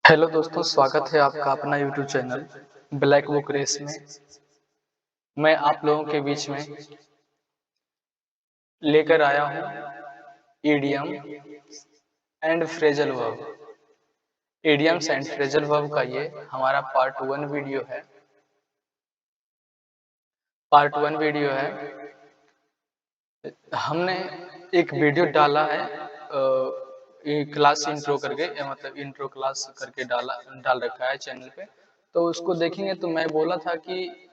Hello दोस्तों, स्वागत है आपका अपना YouTube channel black book race में। मैं आप लोगों के बीच में लेकर आया हूँ idiom and phrasal verb. Idioms and phrasal verb का ये हमारा पार्ट 1 वीडियो है। हमने एक वीडियो डाला है क्लास इंट्रो करके, मतलब इंट्रो क्लास करके डाल रखा है चैनल पे। तो उसको देखेंगे तो मैं बोला था कि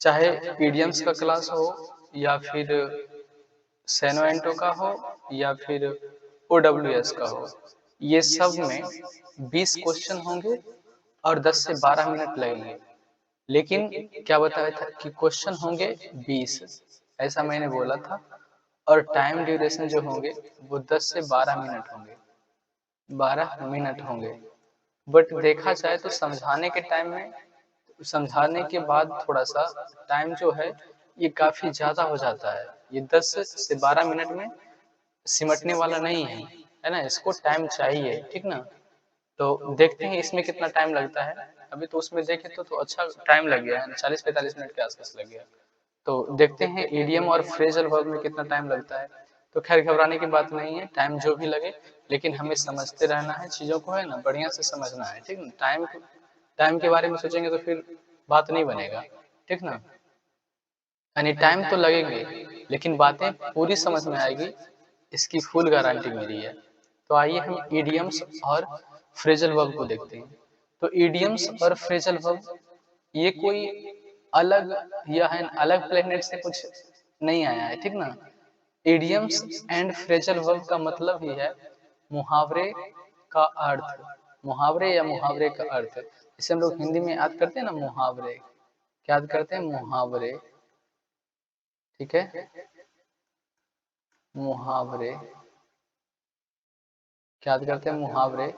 चाहे ईडियम्स का क्लास हो या फिर सेनोएंटो का हो या फिर ओडब्ल्यूएस का हो, ये सब में 20 क्वेश्चन होंगे और 10 से 12 मिनट लगेंगे। लेकिन क्या बताया था कि क्वेश्चन होंगे 20, ऐसा मैंने बोला था। और टाइम ड्यूरेशन जो होंगे वो 10 से 12 मिनट होंगे, 12 मिनट होंगे। बट देखा जाए तो समझाने के बाद थोड़ा सा टाइम जो है ये काफी ज्यादा हो जाता है। ये 10 से 12 मिनट में सिमटने वाला नहीं है, है ना। इसको टाइम चाहिए, ठीक ना। तो देखते हैं इसमें कितना टाइम लगता है। अभी तो उसमें देखे तो अच्छा टाइम लग गया है, 40-45 मिनट के आसपास लग गया। तो देखते हैं ईडियम और फ्रेजल वर्ब में कितना टाइम लगता है। तो खैर, घबराने की बात नहीं है, टाइम जो भी लगे, लेकिन हमें समझते रहना है चीजों को, है ना, बढ़िया से समझना है, ठीक ना। टाइम के बारे में सोचेंगे तो फिर बात नहीं बनेगा, ठीक ना। यानी टाइम तो लगेंगे लेकिन बातें पूरी समझ में आएगी, इसकी फुल गारंटी मेरी है। तो आइए हम इडियम्स और फ्रेजल वर्ब को देखते हैं। तो इडियम्स और फ्रेजल वर्ब ये कोई अलग या है अलग प्लेनेट से कुछ नहीं आया है, ठीक ना। इडियम्स एंड फ्रेजल वर्ब का मतलब ही है मुहावरे का अर्थ। मुहावरे या मुहावरे का अर्थ, जैसे हम लोग हिंदी में याद करते हैं ना मुहावरे, क्या याद करते हैं मुहावरे, ठीक है। मुहावरे क्या याद करते हैं मुहावरे।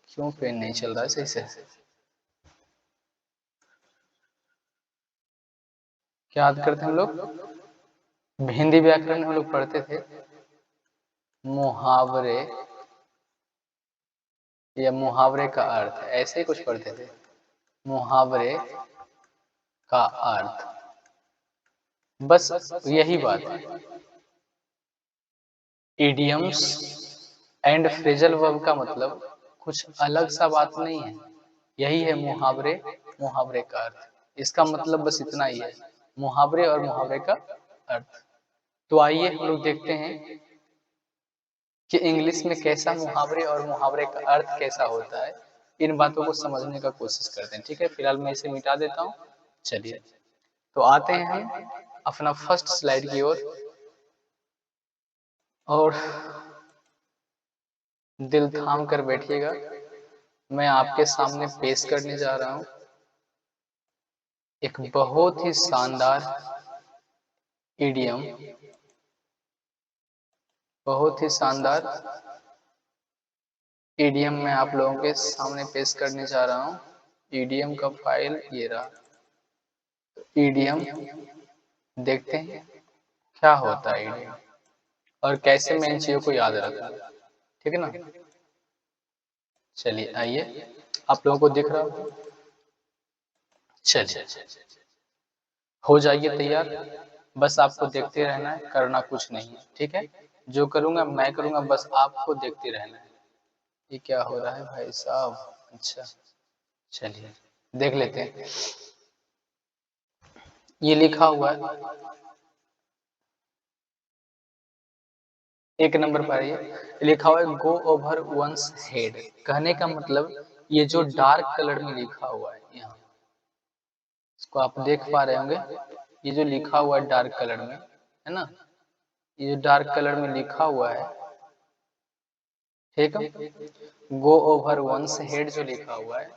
क्यों पेन नहीं चल रहा है सही से, क्या याद करते हैं हम लोग, हिंदी व्याकरण में हम लोग पढ़ते थे मुहावरे या मुहावरे का अर्थ, ऐसे ही कुछ पढ़ते थे, मुहावरे का अर्थ, बस यही बात है। इडियम्स एंड फ्रेजल वर्ब का मतलब कुछ अलग सा बात नहीं है, यही है मुहावरे, मुहावरे का अर्थ। इसका मतलब बस इतना ही है, मुहावरे और मुहावरे का अर्थ। तो आइए हम लोग देखते हैं कि इंग्लिश में कैसा मुहावरे और मुहावरे का अर्थ कैसा होता है। इन बातों को समझने का कोशिश करते हैं, ठीक है। फिलहाल मैं इसे मिटा देता हूँ। चलिए, तो आते हैं हम अपना फर्स्ट स्लाइड की ओर, और दिल थाम कर बैठिएगा। मैं आपके सामने पेश करने जा रहा हूँ एक बहुत ही शानदार इडियम, बहुत ही शानदार इडियम मैं आप लोगों के सामने पेश करने जा रहा हूँ। इडियम का फाइल ये रहा। इडियम देखते हैं क्या होता है इडियम और कैसे मैं इन चीजों को याद रखूं, ठीक है ना। चलिए आइए, आप लोगों को दिख रहा हो, चलिए हो जाइए तैयार। बस आपको देखते रहना है, करना कुछ नहीं है, ठीक है। जो करूंगा मैं करूंगा, बस आपको देखते रहना है। ये क्या हो रहा है भाई साहब, अच्छा चलिए देख लेते हैं। ये लिखा हुआ है एक नंबर पर, ये लिखा हुआ है गो ओवर वंस हेड। कहने का मतलब ये जो डार्क कलर में लिखा हुआ है यहाँ, इसको आप देख पा रहे होंगे, ये जो लिखा हुआ है डार्क कलर में, है ना, ये जो डार्क कलर में लिखा हुआ है, ठीक है, गो ओवर वंस हेड जो लिखा हुआ है,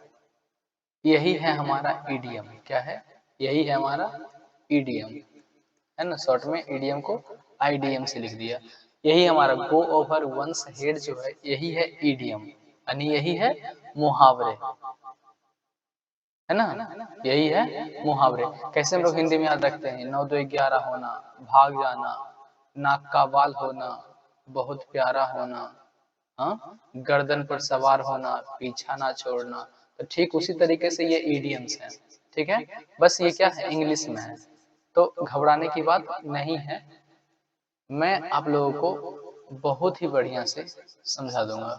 यही है हमारा ईडियम। क्या है, यही है हमारा ईडियम, है ना। शॉर्ट में ईडियम को आईडीएम से लिख दिया। यही हमारा गो ओवर वंस हेड जो है, यही है ईडियम, यानी यही है मुहावरे, है ना। यही है मुहावरे। कैसे हम लोग हिंदी में याद रखते हैं, 9 2 11 होना, भाग जाना, नाक का बाल होना, बहुत प्यारा होना, हाँ, गर्दन पर सवार होना, पीछा ना छोड़ना। तो ठीक उसी तरीके से ये इडियम्स हैं, ठीक है। बस ये क्या है, इंग्लिश में है, तो घबराने की बात नहीं है। मैं आप लोगों को बहुत ही बढ़िया से समझा दूंगा,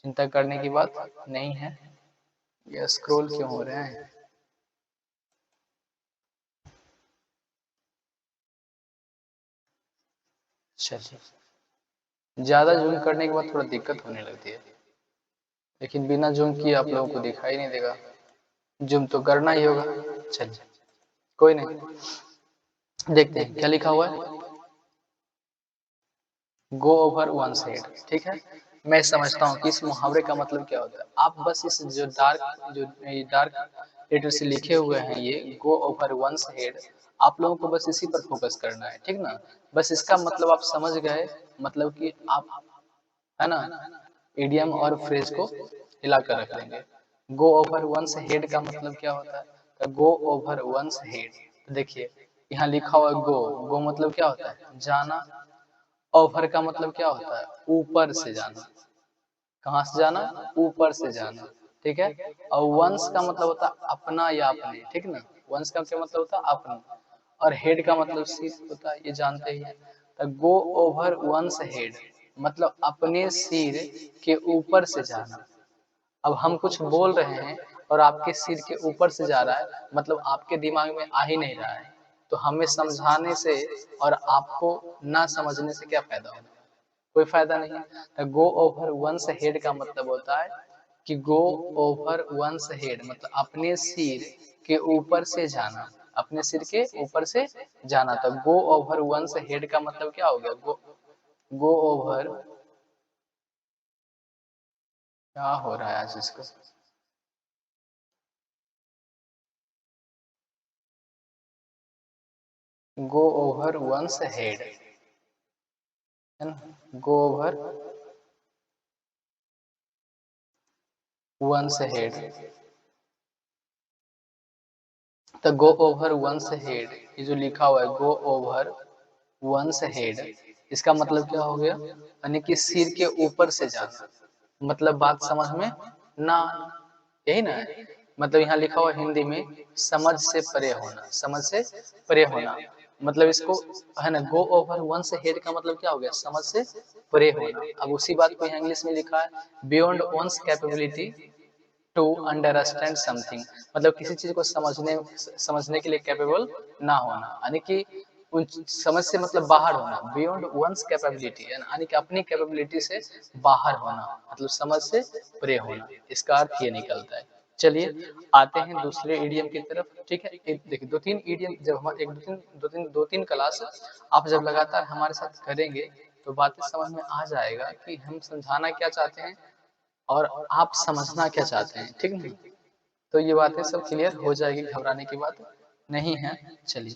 चिंता करने की बात नहीं है। ये स्क्रॉल क्यों हो रहे हैं? चलिए, ज्यादा जूम करने के बाद थोड़ा दिक्कत होने लगती है, लेकिन बिना जूम किए आप लोगों को दिखाई नहीं देगा। जूम तो करना ही होगा। चलिए, कोई नहीं, देखते हैं क्या लिखा हुआ है। गो ओवर वन साइड, ठीक है। मैं समझता हूँ कि इस मुहावरे का मतलब क्या होता है। आप बस इस जो डार्क लेटर से लिखे हुए हैं, ये गो ओवर वन हेड, आप लोगों को बस इसी पर फोकस करना है, ठीक ना। बस इसका मतलब आप समझ गए, मतलब कि आप, है ना, इडियम और फ्रेज को हिला कर रख लेंगे। गो ओवर वंस हेड का मतलब क्या होता है? तो गो ओवर वंस हेड, तो देखिए यहाँ लिखा हुआ गो, गो मतलब क्या होता है? जाना। ओवर का मतलब क्या होता है? ऊपर से जाना। कहाँ से जाना? ऊपर से जाना, ठीक है। और वंस का मतलब होता है अपना या अपने, ठीक ना। वंस का क्या मतलब होता है? अपना। और हेड का मतलब सिर होता है, ये जानते ही हैं। तो गो ओवर वंस हेड मतलब अपने सिर के ऊपर से जाना। अब हम कुछ बोल रहे हैं और आपके सिर के ऊपर से जा रहा है, मतलब आपके दिमाग में आ ही नहीं रहा है, तो हमें समझाने से और आपको ना समझने से क्या फायदा होगा? कोई फायदा नहीं है। तो गो ओवर वंस हेड का मतलब होता है कि गो ओवर वंस हेड मतलब अपने सिर के ऊपर से जाना, अपने सिर के ऊपर से जाना। तो गो ओवर वंस हेड का मतलब क्या हो गया? गो ओवर, क्या हो रहा है आज इसको? गो ओवर वंस हेड, है ना, गो ओवर वंस हेड। तो गो ओवर वंस हेड, ये जो लिखा हुआ है गो ओवर वंस हेड, इसका मतलब क्या हो गया? यानी कि सिर के ऊपर से जाना। मतलब बात समझ में ना, यही ना है। मतलब यहाँ लिखा हुआ हिंदी में समझ से परे होना, समझ से परे होना। मतलब इसको, है ना, गो ओवर वंस हेड का मतलब क्या हो गया? समझ से परे होना। अब उसी बात को यहाँ इंग्लिश में लिखा है beyond one's capability to understand something, मतलब किसी चीज को समझने के लिए कैपेबल ना होना, यानी कि उन समझ से मतलब बाहर होना। बियॉन्ड वंस कैपेबिलिटी, यानी कि अपनी कैपेबिलिटी से बाहर होना, मतलब समझ से परे होना, इसका अर्थ ये निकलता है। चलिए आते हैं दूसरे इडियम की तरफ, ठीक है। देखिए दो तीन इडियम जब हम एक दो तीन क्लास आप जब लगातार हमारे साथ करेंगे, तो बातें समझ में आ जाएगा कि हम समझाना क्या चाहते हैं और आप समझना क्या चाहते हैं, ठीक है। तो ये बातें सब क्लियर हो जाएगी, घबराने की बात नहीं है। चलिए,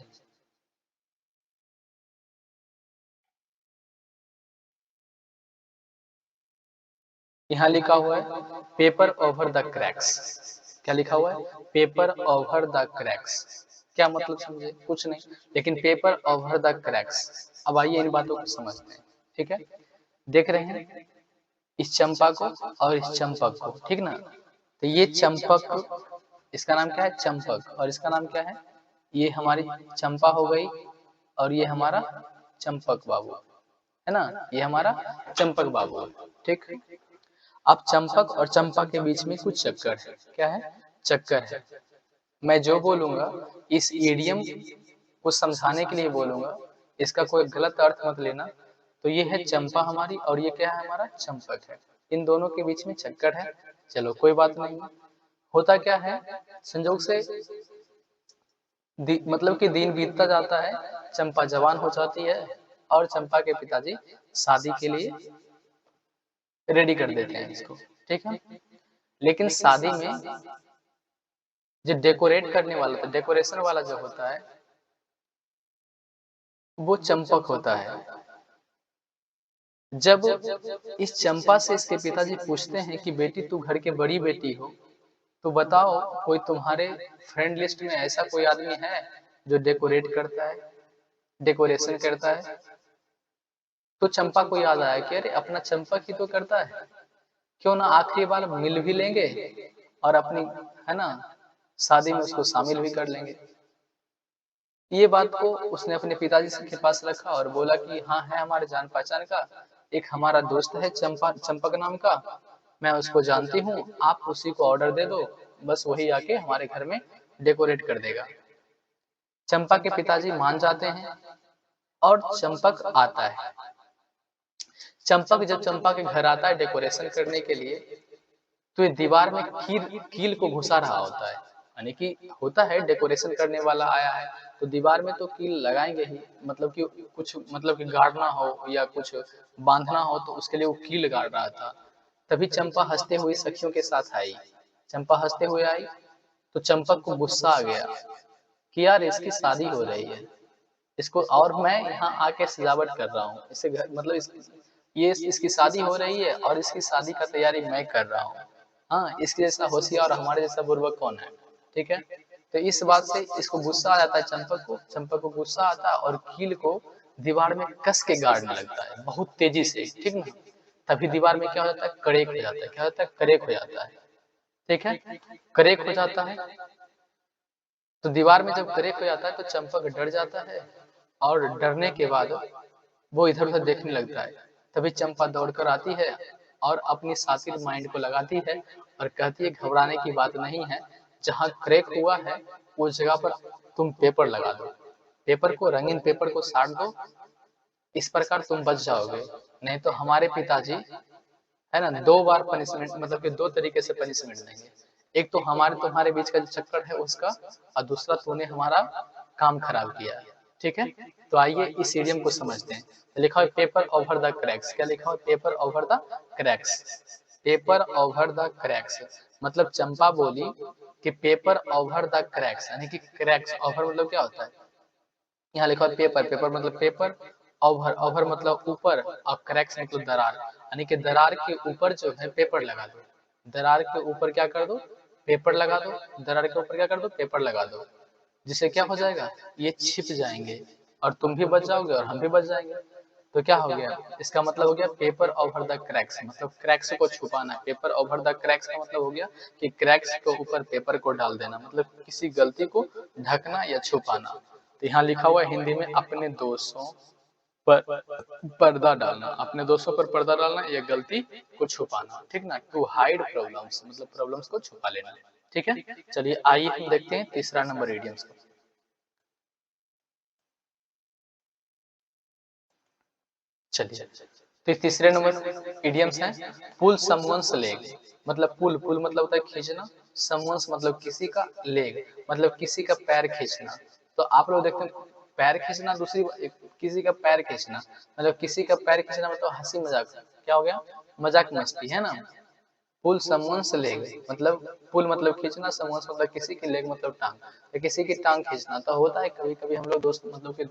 यहाँ लिखा हुआ है पेपर ओवर द क्रैक्स। क्या लिखा हुआ है? Paper over the cracks. क्या मतलब समझे? कुछ नहीं, लेकिन पेपर ओवर द क्रैक्स। अब आइए इन बातों को समझते हैं, ठीक है। देख रहे हैं इस चंपा को और इस चंपक को, ठीक ना। तो ये चंपक, इसका नाम क्या है? चंपक। और इसका नाम क्या है? ये हमारी चंपा हो गई और ये हमारा चंपक बाबू, है ना, ये हमारा चंपक बाबू, ठीक। अब चंपक और चंपा के बीच में कुछ चक्कर है। क्या है? चक्कर है। मैं जो बोलूंगा इस इडियम को समझाने के लिए बोलूंगा, इसका कोई गलत अर्थ मत लेना। तो ये है चंपा हमारी और ये क्या है? हमारा चंपक है। इन दोनों के बीच में चक्कर है। चलो कोई बात नहीं। होता क्या है, संजोग से मतलब कि दिन बीतता जाता है, चंपा जवान हो जाती है और चंपा के पिताजी शादी के लिए रेडी कर देते हैं इसको, ठीक है। लेकिन शादी में जो डेकोरेट करने वाला था, डेकोरेशन वाला जो होता है, वो चंपक होता है। जब इस चंपा से इसके पिताजी पूछते हैं कि बेटी तू घर की बड़ी बेटी हो, तो बताओ कोई तुम्हारे फ्रेंड लिस्ट में ऐसा कोई आदमी है जो डेकोरेट करता है, डेकोरेशन करता है? तो चंपा को याद आया कि अरे अपना चंपक ही तो करता है, क्यों ना आखिरी बार मिल भी लेंगे और अपनी, है ना, शादी में उसको शामिल भी कर लेंगे। ये बात को उसने अपने पिताजी के पास रखा और बोला कि हाँ है हमारे जान पहचान का, एक हमारा दोस्त है चंपक नाम का, मैं उसको जानती हूँ, आप उसी को ऑर्डर दे दो, बस वही आके हमारे घर में डेकोरेट कर देगा। चंपा के पिताजी मान जाते हैं और चंपक आता है। चंपक जब चंपा के घर आता है डेकोरेशन करने के लिए, तो ये दीवार में कील को घुसा रहा होता है, यानी कि होता है डेकोरेशन करने वाला आया है तो दीवार में तो कील लगाएंगे ही, मतलब कि कुछ, मतलब कि गाड़ना हो या कुछ बांधना हो तो उसके लिए वो कील गाड़ रहा था। तभी चंपा हंसते हुए सखियों के साथ आई। चंपा हंसते हुए आई तो चंपक को गुस्सा आ गया कि यार इसकी शादी हो रही है, इसको, और मैं यहाँ आके सजावट कर रहा हूँ, इसे घर, मतलब ये इसकी शादी हो रही है और इसकी शादी का तैयारी मैं कर रहा हूँ। हाँ, इसके जैसा होशियार और हमारे जैसा बुर्बक कौन है, ठीक है। तो इस बात से इसको गुस्सा आ जाता है चंपक को गुस्सा आता है और कील को दीवार में कस के गाड़ने लगता है बहुत तेजी से, ठीक ना। तभी दीवार में क्या हो जाता है, करेक हो जाता है, क्या होता है, करेक हो जाता है, ठीक है। करेक हो जाता है तो दीवार में जब करेक हो जाता है तो चंपक डर जाता है और डरने के बाद वो इधर उधर देखने लगता है। तभी चंपा दौड़कर आती है और अपनी शातिर माइंड को लगाती है और कहती है घबराने की बात नहीं है, जहाँ क्रैक हुआ है उस जगह पर तुम पेपर लगा दो, पेपर को, रंगीन पेपर को साट दो, इस प्रकार तुम बच जाओगे। नहीं तो हमारे पिताजी, है ना, 2 बार पनिशमेंट, मतलब कि 2 तरीके से पनिशमेंट देंगे। एक तो हमारे तुम्हारे बीच का जो चक्कर है उसका, और दूसरा तूने हमारा काम खराब किया, ठीक है। तो आइए इस इडियम को समझते हैं। तो लिखा है पेपर ओवर द क्रैक्स, क्या लिखा है, paper over the cracks, paper over the cracks, मतलब चंपा बोली कि पेपर ओवर द क्रैक्स, यानी कि क्रैक्स, ओवर मतलब क्या होता है, यहाँ लिखा है पेपर, पेपर मतलब पेपर, ओवर, ओवर मतलब ऊपर, और क्रैक्स मतलब दरार, यानी कि दरार के ऊपर जो है पेपर लगा दो, दरार के ऊपर क्या कर दो, पेपर लगा दो, दरार के ऊपर क्या कर दो, पेपर लगा दो, जिससे क्या हो जाएगा, ये छिप जाएंगे और तुम भी बच जाओगे और हम भी बच जाएंगे। तो क्या हो गया, इसका मतलब हो गया पेपर ओवर द क्रैक्स, मतलब क्रैक्स को छुपाना। पेपर ओवर द क्रैक्स का मतलब हो गया कि क्रैक्स के ऊपर पेपर को डाल देना, मतलब किसी गलती को ढकना या छुपाना। तो यहाँ लिखा हुआ है हिंदी में अपने दोषों पर पर्दा डालना, अपने दोषों पर पर्दा डालना या गलती को छुपाना, ठीक ना, टू हाइड प्रॉब्लम्स, मतलब प्रॉब्लम्स को छुपा लेना, ठीक है। चलिए आइए हम देखते हैं तीसरा नंबर इडियम्स को। चलिए, तो तीसरे नंबर इडियम्स हैं पुल समवन्स लेग, मतलब पुल, पुल मतलब होता है खींचना, समवन्स मतलब किसी का, लेग मतलब किसी का पैर खींचना। तो आप लोग देखते हैं पैर खींचना, दूसरी किसी का पैर खींचना, मतलब किसी का पैर खींचना मतलब हंसी मजाक, क्या हो गया, मजाक मस्ती, है ना। पुल समवन्स लेग, मतलब पुल मतलब खींचना, समवन्स मतलब किसी की, लेग मतलब टांग, तो किसी की टांग खींचना। तो होता है कभी कभी हम लोग दोस्त, मतलब कि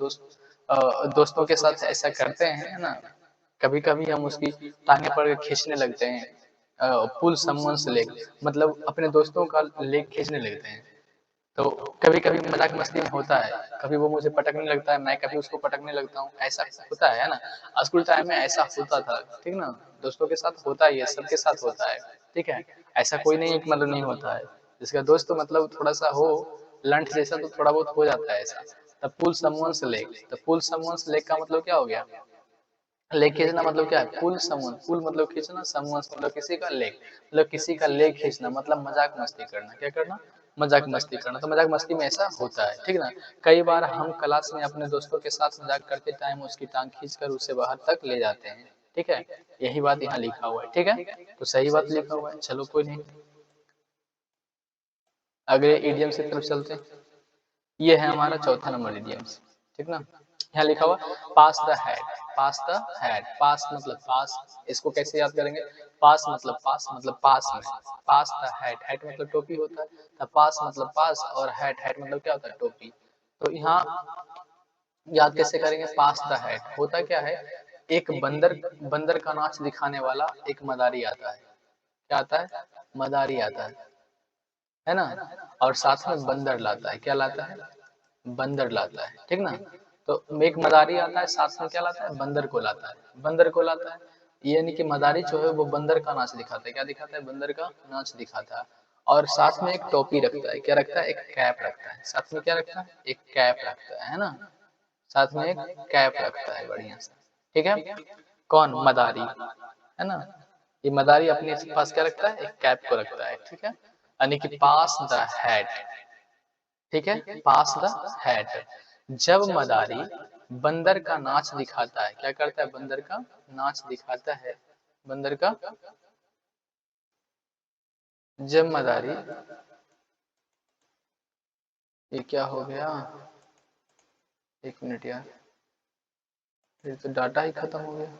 दोस्तों के साथ ऐसा करते हैं, है ना, कभी कभी हम उसकी टांगे पकड़ के खींचने लगते हैं। पुल समवन्स लेग मतलब अपने दोस्तों का लेग खींचने लगते हैं। तो कभी कभी मजाक मस्ती में होता है, कभी वो मुझे पटकने लगता है, मैं कभी उसको पटकने लगता हूँ, ऐसा होता है ना। स्कूल टाइम में ऐसा होता था, ठीक ना, दोस्तों के साथ होता ही है, सबके साथ होता है, ठीक है। ऐसा कोई नहीं है कि मतलब नहीं होता है, जिसका दोस्त तो मतलब थोड़ा सा हो लंठ जैसा तो थोड़ा बहुत हो जाता है ऐसा। तब पुल समवन्स लेग, तो पुल समवन्स लेग का मतलब क्या हो गया, लेग खींचना मतलब क्या है, पुल समवन, पुल मतलब खींचना, समवन मतलब किसी का लेग, मतलब किसी का लेग खींचना, मतलब मजाक मस्ती करना, क्या करना, मजाक मस्ती करना। तो मजाक मस्ती में ऐसा होता है, ठीक ना। कई बार हम क्लास में अपने दोस्तों के साथ मजाक करते टाइम उसकी टांग खींचकर उसे बाहर तक ले जाते हैं, ठीक है। यही बात यहाँ लिखा हुआ है, ठीक है, तो सही बात लिखा हुआ है, चलो कोई नहीं। अगले इडियम की तरफ चलते हैं। ये है हमारा चौथा नंबर इडियम्स, ठीक ना। यहाँ लिखा हुआ pass the head, pass the head, pass मतलब पास, इसको कैसे याद करेंगे, पास मतलब पास, मतलब पास में, पास द हैड, हैड मतलब टोपी होता है, तो पास मतलब पास, और हैड, हैड मतलब क्या होता है, टोपी। तो यहाँ याद कैसे करेंगे, पास द हैड होता क्या है, एक बंदर, बंदर का नाच दिखाने वाला एक मदारी आता है, क्या आता है, मदारी आता है ना, और साथ में बंदर लाता है, क्या लाता है, बंदर लाता है, ठीक ना। तो एक मदारी आता है, साथ में क्या लाता है, बंदर को लाता है, बंदर को लाता है, यानी कि मदारी जो है वो बंदर का नाच दिखाता है, क्या दिखाता है, बंदर का नाच दिखाता है। और साथ में एक टोपी रखता है, क्या रखता है, एक कैप रखता है, साथ में क्या रखता है, एक कैप रखता है ना, साथ में एक कैप रखता है, बढ़िया से, ठीक है। कौन, मदारी, है ना, ये मदारी अपने पास क्या रखता है, एक कैप को रखता है, ठीक है, यानी कि पास द हैट, ठीक है, पास द हैट। जब मदारी बंदर का नाच दिखाता है, क्या करता है, बंदर का नाच दिखाता है, बंदर का, जब मदारी, ये क्या हो गया, एक मिनट यार, ये तो डाटा ही खत्म हो गया।